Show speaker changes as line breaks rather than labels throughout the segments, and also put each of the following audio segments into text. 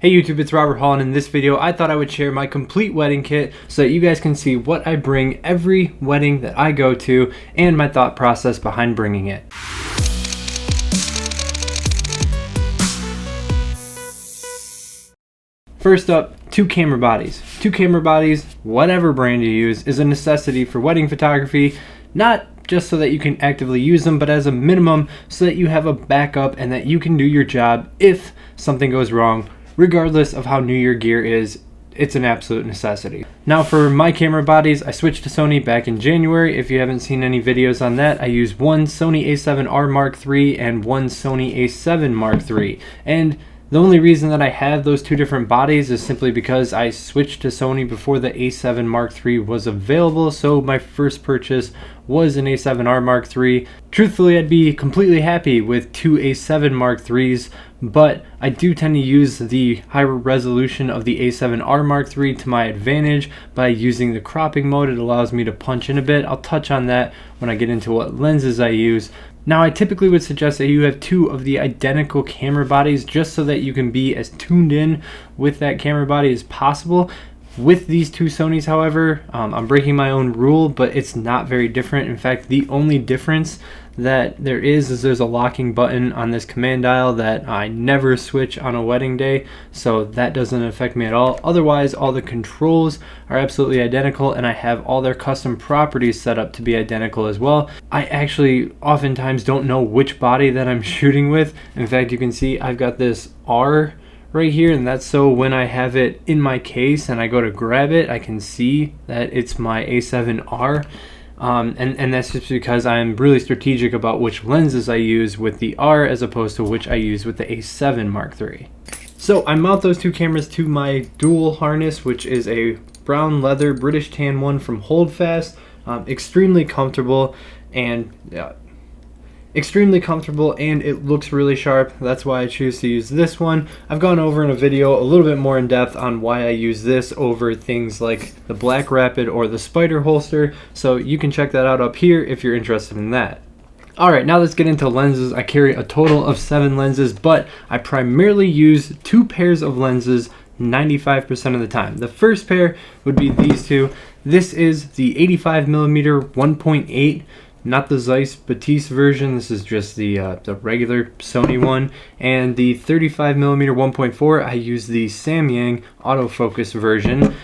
Hey YouTube, it's Robert Hall, and in this video I thought I would share my complete wedding kit so that you guys can see what I bring every wedding that I go to and my thought process behind bringing it. First up, two camera bodies. Two camera bodies, whatever brand you use, is a necessity for wedding photography, not just so that you can actively use them, but as a minimum so that you have a backup and that you can do your job if something goes wrong. Regardless of how new your gear is, it's an absolute necessity. Now for my camera bodies, I switched to Sony back in January. If you haven't seen any videos on that, I use one Sony a7R Mark III and one Sony a7 Mark III. And the only reason that I have those two different bodies is simply because I switched to Sony before the a7 Mark III was available, so my first purchase was an a7R Mark III. Truthfully, I'd be completely happy with two a7 Mark IIIs, but I do tend to use the higher resolution of the a7R Mark III to my advantage by using the cropping mode. It allows me to punch in a bit. I'll touch on that when I get into what lenses I use. Now, I typically would suggest that you have two of the identical camera bodies just so that you can be as tuned in with that camera body as possible. With these two Sonys, however, I'm breaking my own rule, but it's not very different. In fact, the only difference that there is there's a locking button on this command dial that I never switch on a wedding day, so that doesn't affect me at all. Otherwise, all the controls are absolutely identical, and I have all their custom properties set up to be identical as well. I actually oftentimes don't know which body that I'm shooting with. In fact, you can see I've got this R right here, and that's so when I have it in my case and I go to grab it, I can see that it's my a7R. And that's just because I'm really strategic about which lenses I use with the R as opposed to which I use with the a7 Mark III. So I mount those two cameras to my dual harness, which is a brown leather British tan one from Holdfast. Extremely comfortable and it looks really sharp. That's why I choose to use this one. I've gone over in a video a little bit more in depth on why I use this over things like the Black Rapid or the Spider holster, so you can check that out up here if you're interested in that. Alright, now let's get into lenses. I carry a total of 7 lenses, but I primarily use 2 pairs of lenses 95% of the time. The first pair would be these two. This is the 85mm 1.8, not the Zeiss Batiste version. This is just the regular Sony one. And the 35mm 1.4, I use the Samyang autofocus version.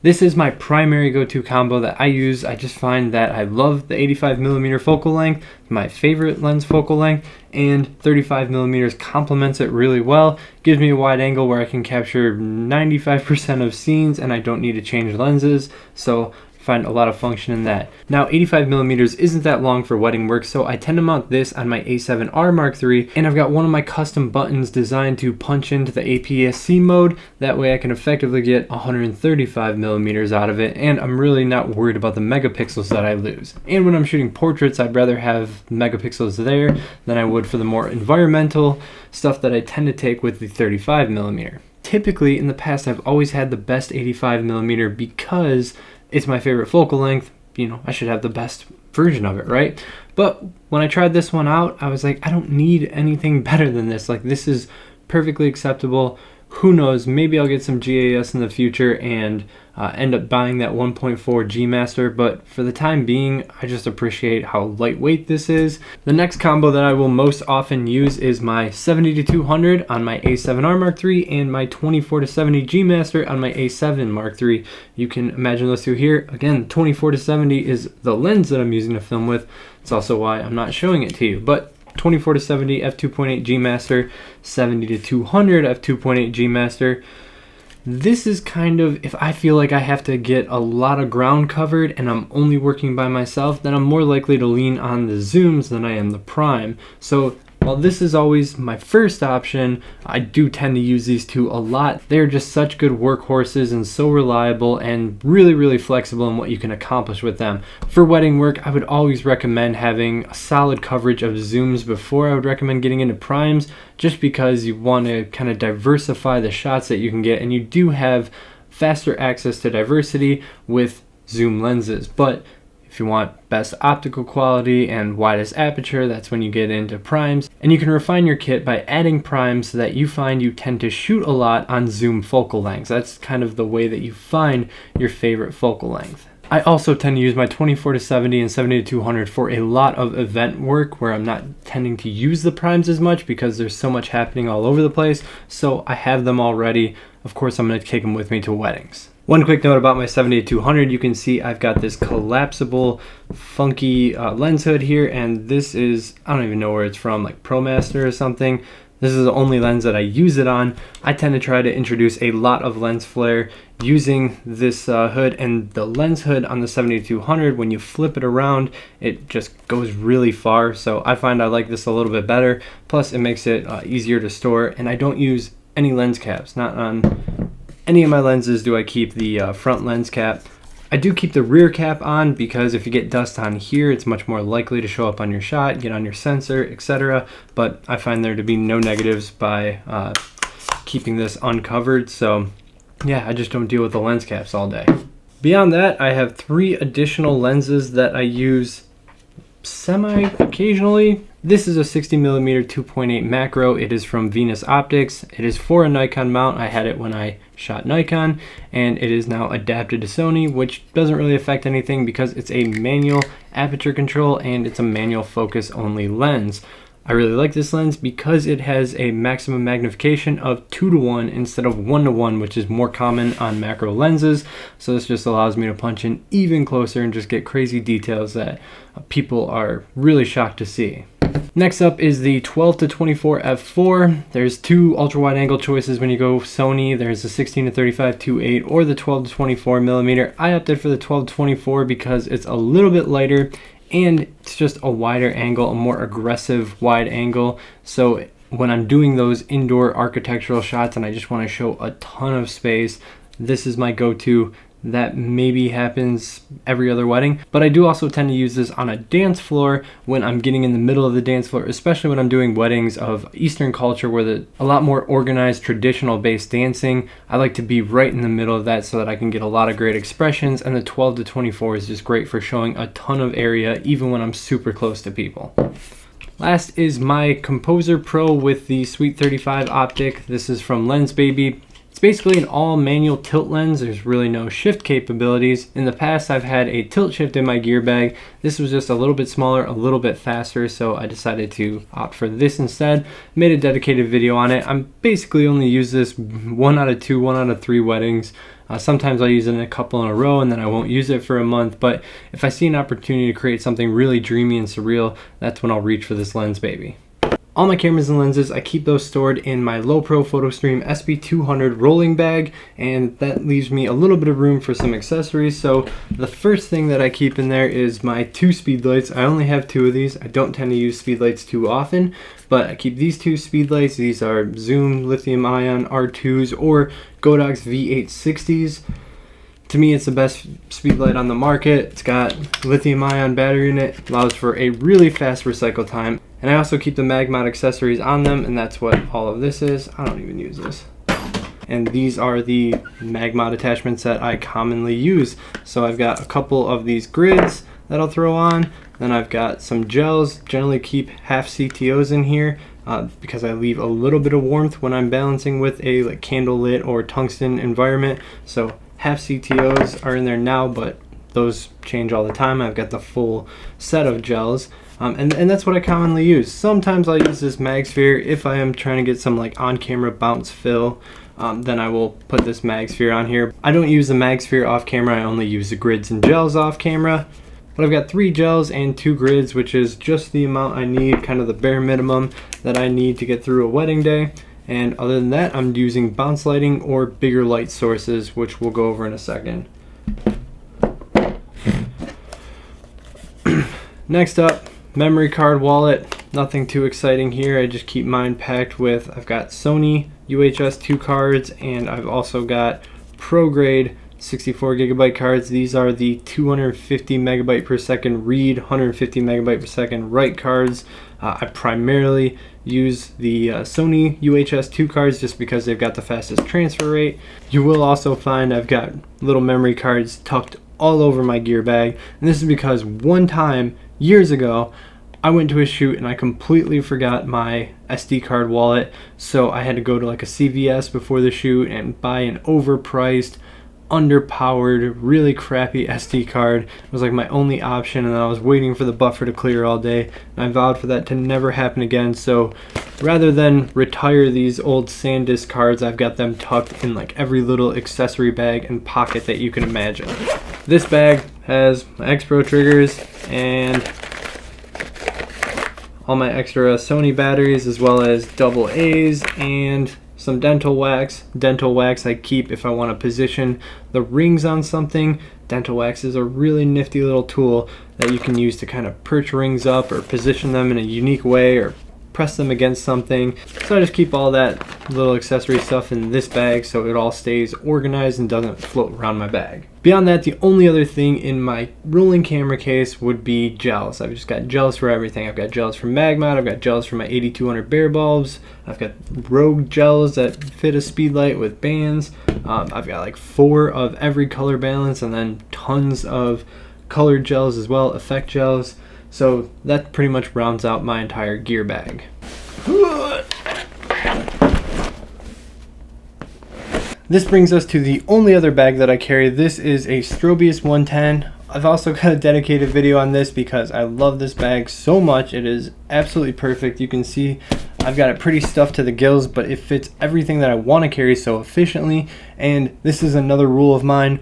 This is my primary go-to combo that I use. I just find that I love the 85mm focal length, my favorite lens focal length, and 35mm complements it really well. Gives me a wide angle where I can capture 95% of scenes and I don't need to change lenses, so find a lot of function in that. Now, 85mm isn't that long for wedding work, so I tend to mount this on my a7R Mark III, and I've got one of my custom buttons designed to punch into the APS-C mode. That way I can effectively get 135mm out of it, and I'm really not worried about the megapixels that I lose. And when I'm shooting portraits, I'd rather have megapixels there than I would for the more environmental stuff that I tend to take with the 35mm. Typically, in the past, I've always had the best 85mm because it's my favorite focal length. You know, I should have the best version of it, right? But when I tried this one out, I was like, I don't need anything better than this. Like, this is perfectly acceptable. Who knows, maybe I'll get some GAS in the future and end up buying that 1.4 G Master, but for the time being, I just appreciate how lightweight this is. The next combo that I will most often use is my 70-200 on my a7R Mark III and my 24-70 G Master on my a7 Mark III. You can imagine those two here. Again, 24-70 is the lens that I'm using to film with. It's also why I'm not showing it to you, but 24-70 f2.8 G Master, 70-200 f2.8 G Master. This is kind of, if I feel like I have to get a lot of ground covered and I'm only working by myself, then I'm more likely to lean on the zooms than I am the prime. So while this is always my first option, I do tend to use these two a lot. They're just such good workhorses and so reliable and really flexible in what you can accomplish with them. For wedding work, I would always recommend having a solid coverage of zooms before I would recommend getting into primes, just because you want to kind of diversify the shots that you can get, and you do have faster access to diversity with zoom lenses. But If you want best optical quality and widest aperture, that's when you get into primes. And you can refine your kit by adding primes that you find you tend to shoot a lot on zoom focal lengths. That's kind of the way that you find your favorite focal length. I also tend to use my 24-70 and 70-200 for a lot of event work where I'm not tending to use the primes as much because there's so much happening all over the place. So I have them all ready. Of course, I'm going to take them with me to weddings. One quick note about my 70-200, you can see I've got this collapsible, funky lens hood here, and this is, I don't even know where it's from, like ProMaster or something. This is the only lens that I use it on. I tend to try to introduce a lot of lens flare using this hood, and the lens hood on the 70-200, when you flip it around, it just goes really far. So I find I like this a little bit better. Plus, it makes it easier to store, and I don't use any lens caps. Not on any of my lenses do I keep the front lens cap. I do keep the rear cap on because if you get dust on here, it's much more likely to show up on your shot, get on your sensor, etc. But I find there to be no negatives by keeping this uncovered. So yeah, I just don't deal with the lens caps all day. Beyond that, I have 3 additional lenses that I use semi-occasionally. This is a 60mm 2.8 macro. It is from Venus Optics. It is for a Nikon mount. I had it when I shot Nikon, and it is now adapted to Sony, which doesn't really affect anything because it's a manual aperture control and it's a manual focus only lens. I really like this lens because it has a maximum magnification of 2:1 instead of 1:1, which is more common on macro lenses. So this just allows me to punch in even closer and just get crazy details that people are really shocked to see. Next up is the 12-24 f4. There's 2 ultra wide angle choices when you go Sony. There's the 16-35 2.8 or the 12-24mm. I opted for the 12-24 because it's a little bit lighter and it's just a wider angle, a more aggressive wide angle. So when I'm doing those indoor architectural shots and I just want to show a ton of space, this is my go-to. That maybe happens every other wedding, but I do also tend to use this on a dance floor when I'm getting in the middle of the dance floor, especially when I'm doing weddings of Eastern culture where a lot more organized, traditional based dancing. I like to be right in the middle of that so that I can get a lot of great expressions, and the 12-24 is just great for showing a ton of area even when I'm super close to people. Last is my Composer Pro with the Sweet 35 optic. This is from Lens Baby. It's basically an all manual tilt lens. There's really no shift capabilities. In the past, I've had a tilt shift in my gear bag. This was just a little bit smaller, a little bit faster, so I decided to opt for this instead. Made a dedicated video on it. I'm basically only use this 1 out of 2, 1 out of 3 weddings. Sometimes I'll use it in a couple in a row and then I won't use it for a month, but if I see an opportunity to create something really dreamy and surreal, that's when I'll reach for this Lens Baby. All my cameras and lenses, I keep those stored in my low pro PhotoStream SB200 rolling bag, and that leaves me a little bit of room for some accessories. So the first thing that I keep in there is my 2 speed lights. I only have 2 of these. I don't tend to use speed lights too often, but I keep these 2 speed lights. These are Zoom lithium ion R2s or Godox V860s. To me, it's the best speed light on the market. It's got lithium ion battery in it, allows for a really fast recycle time. And I also keep the MagMod accessories on them, and that's what all of this is. I don't even use this. And these are the MagMod attachments that I commonly use. So I've got a couple of these grids that I'll throw on. Then I've got some gels. Generally keep half CTOs in here because I leave a little bit of warmth when I'm balancing with a candle lit or tungsten environment. So half CTOs are in there now, but those change all the time. I've got the full set of gels. And that's what I commonly use. Sometimes I'll use this MagSphere if I am trying to get some on-camera bounce fill. Then I will put this MagSphere on here. I don't use the MagSphere off camera. I only use the grids and gels off camera. But I've got 3 gels and 2 grids, which is just the amount I need, kind of the bare minimum that I need to get through a wedding day. And other than that, I'm using bounce lighting or bigger light sources, which we'll go over in a second. Next up, memory card wallet. Nothing too exciting here. I just keep mine packed with, I've got Sony UHS 2 cards, and I've also got pro grade 64 gigabyte cards. These are the 250 megabyte per second read, 150 megabyte per second write cards. I primarily use the Sony UHS 2 cards just because they've got the fastest transfer rate. You will also find I've got little memory cards tucked all over my gear bag. And this is because one time, years ago, I went to a shoot and I completely forgot my SD card wallet. So I had to go to like a CVS before the shoot and buy an overpriced, underpowered, really crappy SD card. It was like my only option, and I was waiting for the buffer to clear all day, and I vowed for that to never happen again. So rather than retire these old SanDisk cards, I've got them tucked in like every little accessory bag and pocket that you can imagine. This bag has my X-Pro triggers and all my extra Sony batteries, as well as double A's and some dental wax. Dental wax I keep if I want to position the rings on something. Dental wax is a really nifty little tool that you can use to kind of perch rings up or position them in a unique way or press them against something. So I just keep all that little accessory stuff in this bag so it all stays organized and doesn't float around my bag. Beyond that, the only other thing in my rolling camera case would be gels. I've just got gels for everything. I've got gels for Magmod, I've got gels for my AD200 bare bulbs, I've got Rogue gels that fit a speedlight with bands. I've got like 4 of every color balance, and then tons of colored gels as well, effect gels. So that pretty much rounds out my entire gear bag. This brings us to the only other bag that I carry. This is a Strobius 110. I've also got a dedicated video on this because I love this bag so much. It is absolutely perfect. You can see I've got it pretty stuffed to the gills, but it fits everything that I want to carry so efficiently. And this is another rule of mine: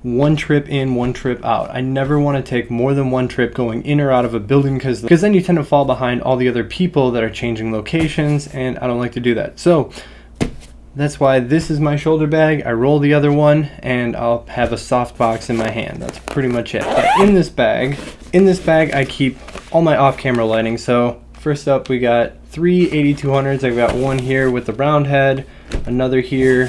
one trip in, one trip out. I never want to take more than one trip going in or out of a building because then you tend to fall behind all the other people that are changing locations, and I don't like to do that. So that's why this is my shoulder bag. I roll the other one and I'll have a softbox in my hand. That's pretty much it. But in this bag I keep all my off-camera lighting. So first up, we got 3 AD200s. I've got one here with the round head, another here,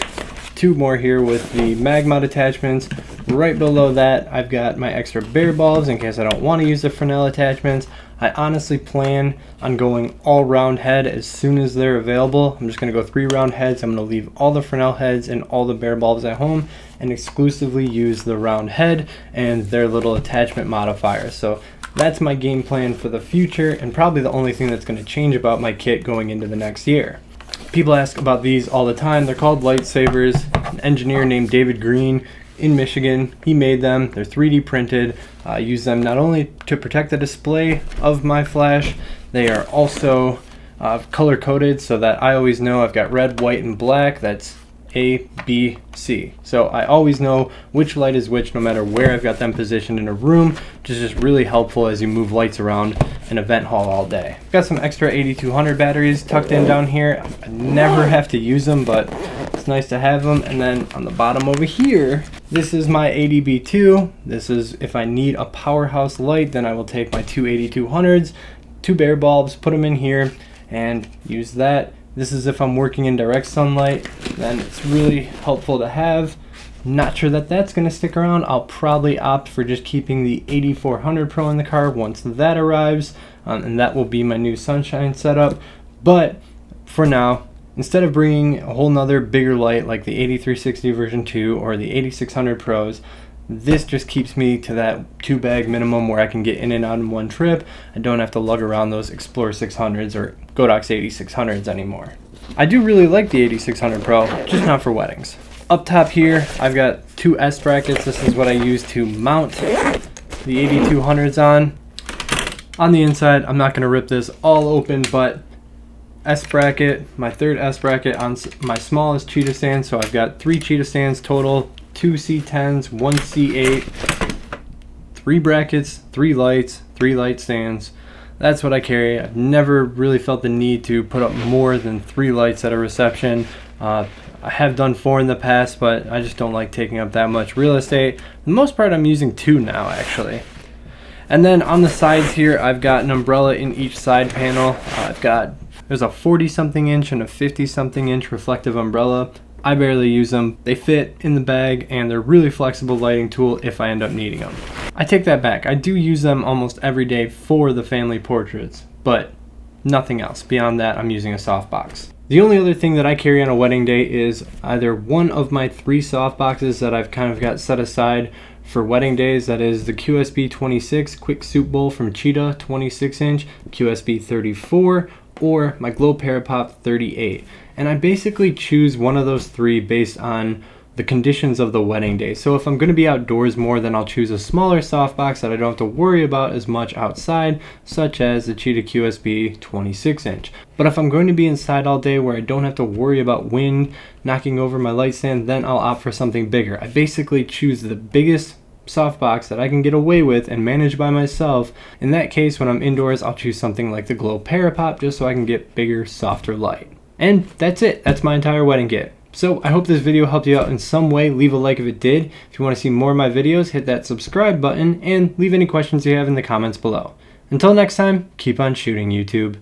2 more here with the Magmod attachments. Right below that, I've got my extra bare bulbs in case I don't want to use the Fresnel attachments. I honestly plan on going all round head as soon as they're available. I'm just going to go 3 round heads. I'm going to leave all the Fresnel heads and all the bare bulbs at home and exclusively use the round head and their little attachment modifiers. So that's my game plan for the future, and probably the only thing that's going to change about my kit going into the next year. People ask about these all the time. They're called lightsabers. An engineer named David Green in Michigan, he made them. They're 3D printed. I use them not only to protect the display of my flash, they are also color coded so that I always know I've got red, white, and black. That's A, B, C. So I always know which light is which no matter where I've got them positioned in a room, which is just really helpful as you move lights around an event hall all day. Got some extra AD200 batteries tucked in down here. I never have to use them, but it's nice to have them. And then on the bottom over here, this is my ADB2. This is if I need a powerhouse light, then I will take my 2 AD200s, 2 bare bulbs, put them in here and use that. This is if I'm working in direct sunlight, then it's really helpful to have. Not sure that that's going to stick around. I'll probably opt for just keeping the 8400 Pro in the car once that arrives, and that will be my new sunshine setup. But for now, instead of bringing a whole nother bigger light like the 8360 version 2 or the 8600 Pros, this just keeps me to that 2 bag minimum where I can get in and out in one trip. I don't have to lug around those Explorer 600s or Godox 8600s anymore. I do really like the 8600 Pro, just not for weddings. Up top here, I've got 2 S brackets. This is what I use to mount the 8200s on. On the inside, I'm not going to rip this all open, but S bracket, my 3rd S bracket on my smallest cheetah stand. So I've got 3 cheetah stands total, 2 C10s, 1 C8, 3 brackets, 3 lights, 3 light stands. That's what I carry. I've never really felt the need to put up more than 3 lights at a reception. I have done 4 in the past, but I just don't like taking up that much real estate. For the most part, I'm using 2 now, actually. And then on the sides here, I've got an umbrella in each side panel. There's a 40-something inch and a 50-something inch reflective umbrella. I barely use them. They fit in the bag, and they're really flexible lighting tool if I end up needing them. I take that back. I do use them almost every day for the family portraits, but nothing else. Beyond that, I'm using a softbox. The only other thing that I carry on a wedding day is either one of my 3 softboxes that I've kind of got set aside for wedding days. That is the QSB 26 Quick Soup Bowl from Cheetah 26 inch, QSB 34, or my Glow Parapop 38. And I basically choose one of those 3 based on the conditions of the wedding day. So if I'm going to be outdoors more, then I'll choose a smaller softbox that I don't have to worry about as much outside, such as the Cheetah QSB 26 inch. But if I'm going to be inside all day where I don't have to worry about wind knocking over my light stand, then I'll opt for something bigger. I basically choose the biggest softbox that I can get away with and manage by myself. In that case, when I'm indoors, I'll choose something like the Glow Parapop just so I can get bigger, softer light. And that's it. That's my entire wedding kit. So I hope this video helped you out in some way. Leave a like if it did. If you want to see more of my videos, hit that subscribe button and leave any questions you have in the comments below. Until next time, keep on shooting, YouTube.